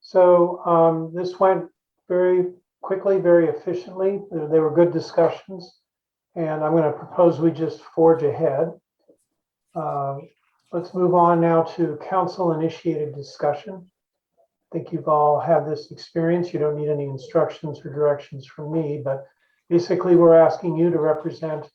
So this went very quickly, very efficiently. They were good discussions, and I'm going to propose we just forge ahead. Let's move on now to council-initiated discussion. I think you've all had this experience. You don't need any instructions or directions from me, but basically we're asking you to represent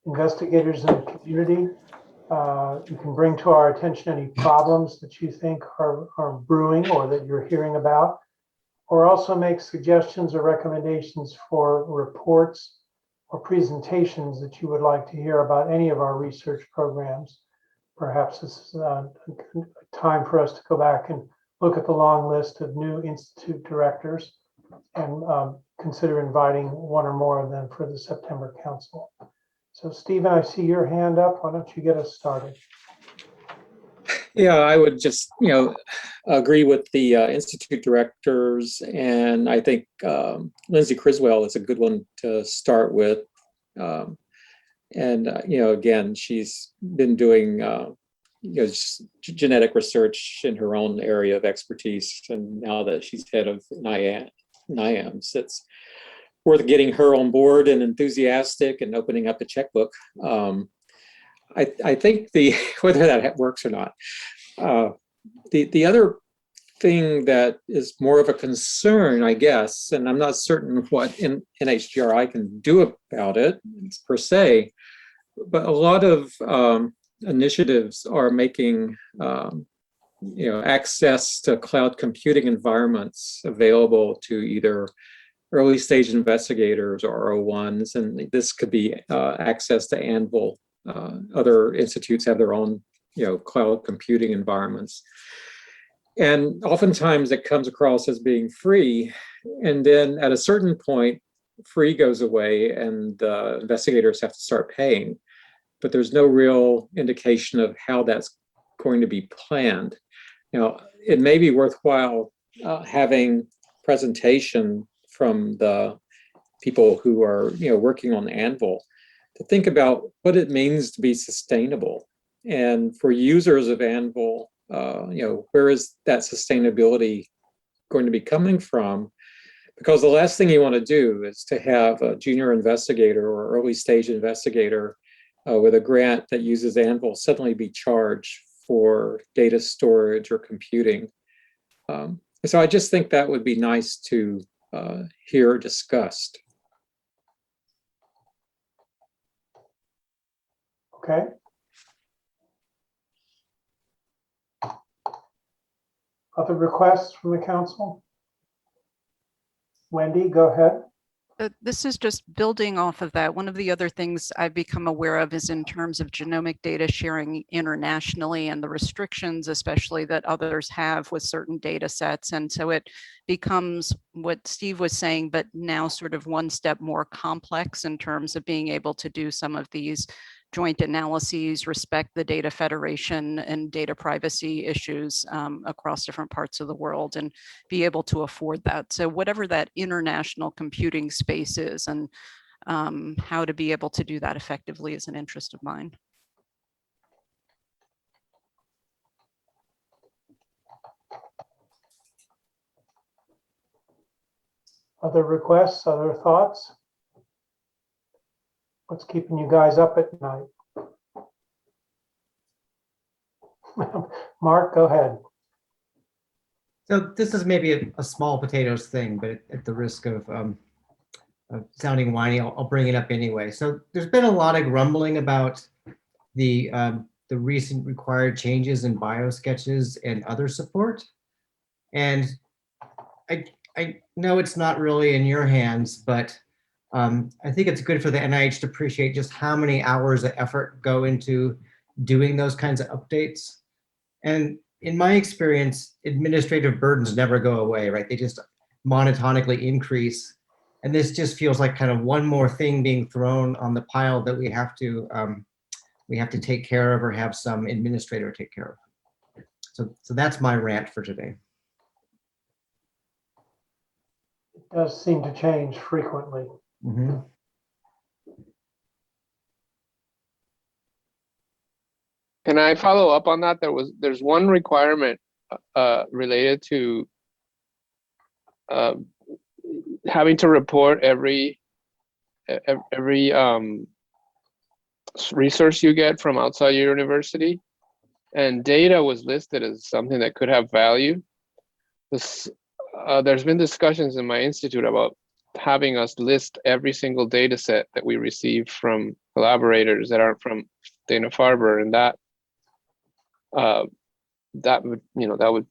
investigators in the community. You can bring to our attention any problems that you think are brewing or that you're hearing about, or also make suggestions or recommendations for reports or presentations that you would like to hear about any of our research programs. Perhaps this is a time for us to go back and look at the long list of new institute directors and consider inviting one or more of them for the September council. So Stephen, I see your hand up. Why don't you get us started? Yeah, I would just, agree with the institute directors, and I think Lindsay Criswell is a good one to start with. Again, she's been doing, genetic research in her own area of expertise, and now that she's head of NIAMS, it's worth getting her on board and enthusiastic and opening up a checkbook. I think whether that works or not. The other thing that is more of a concern, I guess, and I'm not certain what NHGRI can do about it per se, but a lot of initiatives are making access to cloud computing environments available to either early stage investigators or R01s, and this could be access to Anvil. Other institutes have their own, cloud computing environments. And oftentimes it comes across as being free. And then at a certain point, free goes away and investigators have to start paying. But there's no real indication of how that's going to be planned. It may be worthwhile having presentation from the people who are, working on Anvil to think about what it means to be sustainable. And for users of Anvil, where is that sustainability going to be coming from? Because the last thing you want to do is to have a junior investigator or early stage investigator with a grant that uses Anvil suddenly be charged for data storage or computing. So I just think that would be nice to hear discussed. Okay. Other requests from the council? Wendy, go ahead. This is just building off of that. One of the other things I've become aware of is in terms of genomic data sharing internationally and the restrictions, especially that others have with certain data sets. And so it becomes what Steve was saying, but now sort of one step more complex in terms of being able to do some of these joint analyses, respect the data federation and data privacy issues across different parts of the world, and be able to afford that. So whatever that international computing space is, and how to be able to do that effectively is an interest of mine. Other requests, other thoughts? What's keeping you guys up at night? Mark, go ahead. So this is maybe a small potatoes thing, but at the risk of sounding whiny, I'll bring it up anyway. So there's been a lot of grumbling about the recent required changes in biosketches and other support. And I know it's not really in your hands, but I think it's good for the NIH to appreciate just how many hours of effort go into doing those kinds of updates. And in my experience, administrative burdens never go away, right? They just monotonically increase. And this just feels like kind of one more thing being thrown on the pile that we have to take care of or have some administrator take care of. So that's my rant for today. It does seem to change frequently. Mm-hmm. Can I follow up on that? There's one requirement related to having to report every resource you get from outside your university, and data was listed as something that could have value. There's been discussions in my institute about having us list every single data set that we receive from collaborators that aren't from Dana-Farber, and that would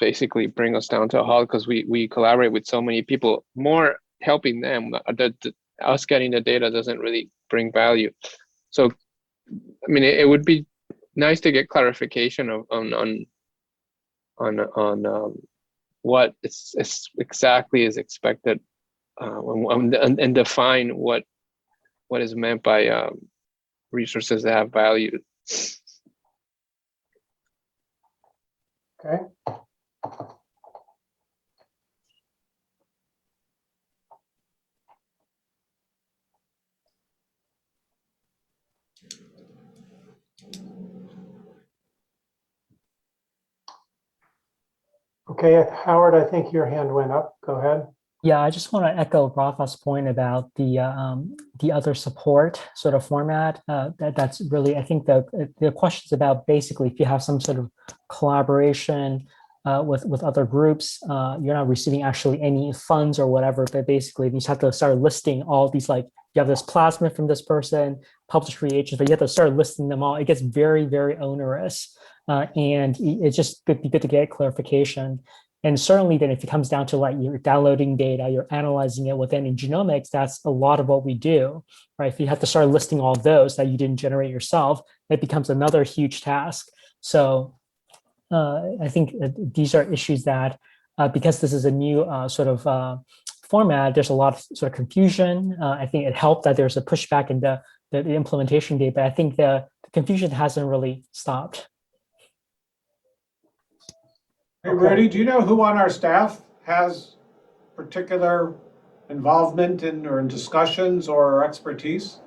basically bring us down to a halt, because we collaborate with so many people. More helping them, us getting the data doesn't really bring value. So, I mean, it would be nice to get clarification on what exactly is expected, and define what is meant by resources that have value. Okay. Okay, Howard, I think your hand went up. Go ahead. Yeah, I just want to echo Rafa's point about the other support sort of format. That's really, I think the questions about basically if you have some sort of collaboration with other groups, you're not receiving actually any funds or whatever, but basically you just have to start listing all these, like you have this plasmid from this person, published reagents, but you have to start listing them all. It gets very, very onerous, and it's just good to get clarification. And certainly then if it comes down to like you're downloading data, you're analyzing it within genomics, that's a lot of what we do, right? If you have to start listing all of those that you didn't generate yourself, it becomes another huge task. So I think these are issues that, because this is a new sort of format, there's a lot of sort of confusion. I think it helped that there's a pushback in the implementation date, but I think the confusion hasn't really stopped. Hey, Rudy, do you know who on our staff has particular involvement in or in discussions or expertise?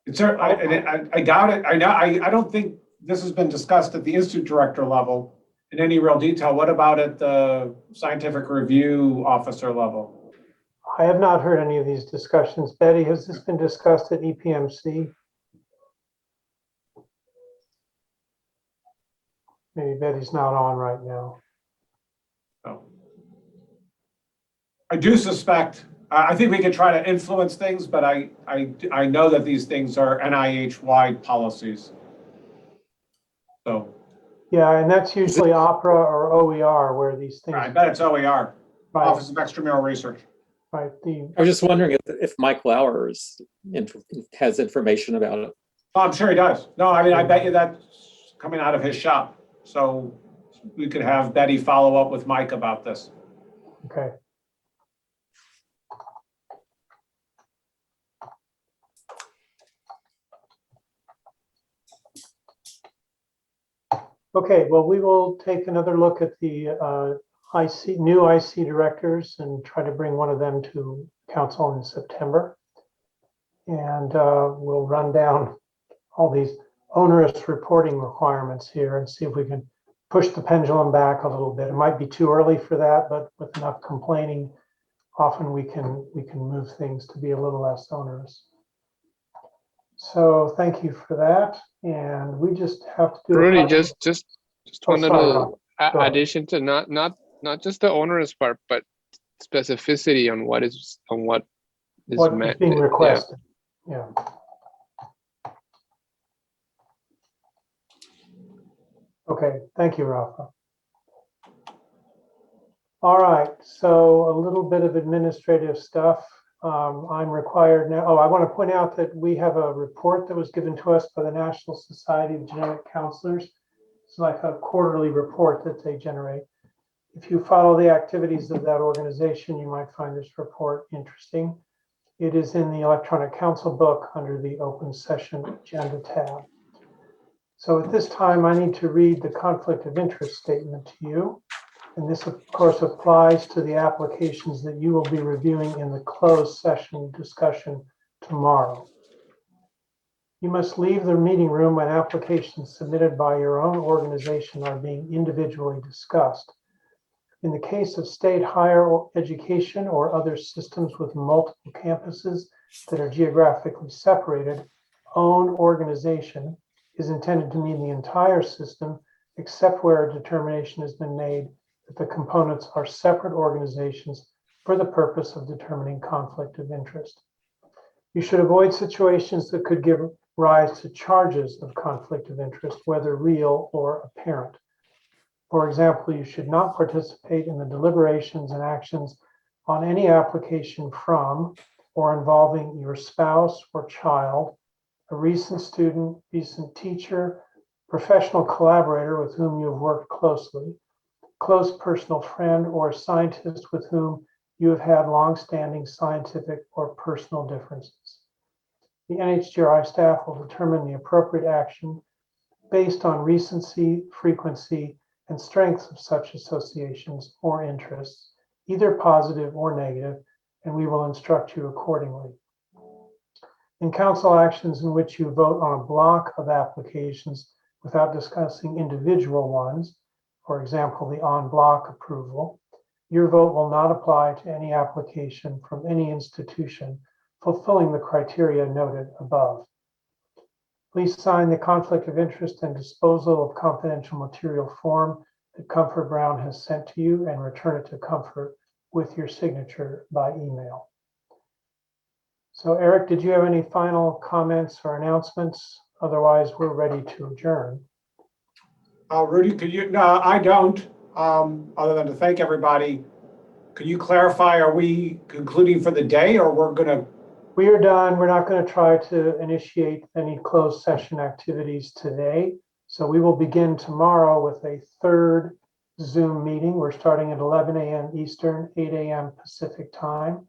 It's I doubt it. I don't think this has been discussed at the institute director level in any real detail. What about at the scientific review officer level? I have not heard any of these discussions. Betty, has this been discussed at EPMC? Maybe Betty's not on right now. Oh. I do suspect, I think we could try to influence things, but I know that these things are NIH-wide policies. So. Yeah, and that's usually OPERA or OER where these things. I bet it's OER, Right, Office of Extramural Research. right. I was just wondering if Mike Lowers has information about it. Oh, I'm sure he does. No, I mean, I bet you that's coming out of his shop. So we could have Betty follow up with Mike about this. Okay. Okay, well, we will take another look at the new IC directors and try to bring one of them to council in September. And we'll run down all these onerous reporting requirements here and see if we can push the pendulum back a little bit. It might be too early for that, but with enough complaining, often we can move things to be a little less onerous. So thank you for that. And we just have to do Rudy, just one sorry, little Go ahead. addition to not just the onerous part, but specificity on what is what meant. is being requested. Yeah. Okay, thank you, Rafa. All right, so a little bit of administrative stuff. I'm required now. Oh, I want to point out that we have a report that was given to us by the National Society of Genetic Counselors. It's like a quarterly report that they generate. If you follow the activities of that organization, you might find this report interesting. It is in the electronic council book under the open session agenda tab. So at this time, I need to read the conflict of interest statement to you. And this, of course, applies to the applications that you will be reviewing in the closed session discussion tomorrow. You must leave the meeting room when applications submitted by your own organization are being individually discussed. In the case of state higher education or other systems with multiple campuses that are geographically separated, own organization is intended to mean the entire system, except where a determination has been made that the components are separate organizations for the purpose of determining conflict of interest. You should avoid situations that could give rise to charges of conflict of interest, whether real or apparent. For example, you should not participate in the deliberations and actions on any application from or involving your spouse or child, a recent student, recent teacher, professional collaborator with whom you have worked closely, close personal friend, or scientist with whom you have had long-standing scientific or personal differences. The NHGRI staff will determine the appropriate action based on recency, frequency, and strength of such associations or interests, either positive or negative, and we will instruct you accordingly. In council actions in which you vote on a block of applications without discussing individual ones, for example, the en bloc approval, your vote will not apply to any application from any institution fulfilling the criteria noted above. Please sign the conflict of interest and disposal of confidential material form that Comfort Brown has sent to you and return it to Comfort with your signature by email. So Eric, did you have any final comments or announcements? Otherwise, we're ready to adjourn. Rudy, could you, no, I don't, other than to thank everybody. Could you clarify, are we concluding for the day or we're gonna? We are done. We're not going to try to initiate any closed session activities today. So we will begin tomorrow with a third Zoom meeting. We're starting at 11 a.m. Eastern, 8 a.m. Pacific time.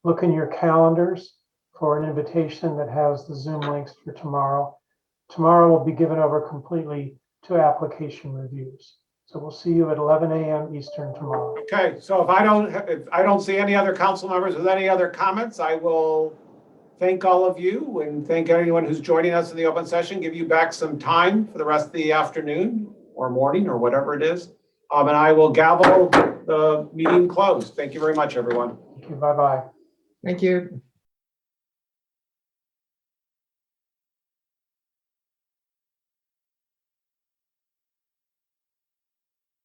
Look in your calendars for an invitation that has the Zoom links for tomorrow. Tomorrow will be given over completely to application reviews. So we'll see you at 11 a.m. Eastern tomorrow. Okay, so if I don't see any other council members with any other comments, I will thank all of you and thank anyone who's joining us in the open session, give you back some time for the rest of the afternoon or morning or whatever it is. And I will gavel the meeting closed. Thank you very much, everyone. Thank you. Bye-bye. Thank you.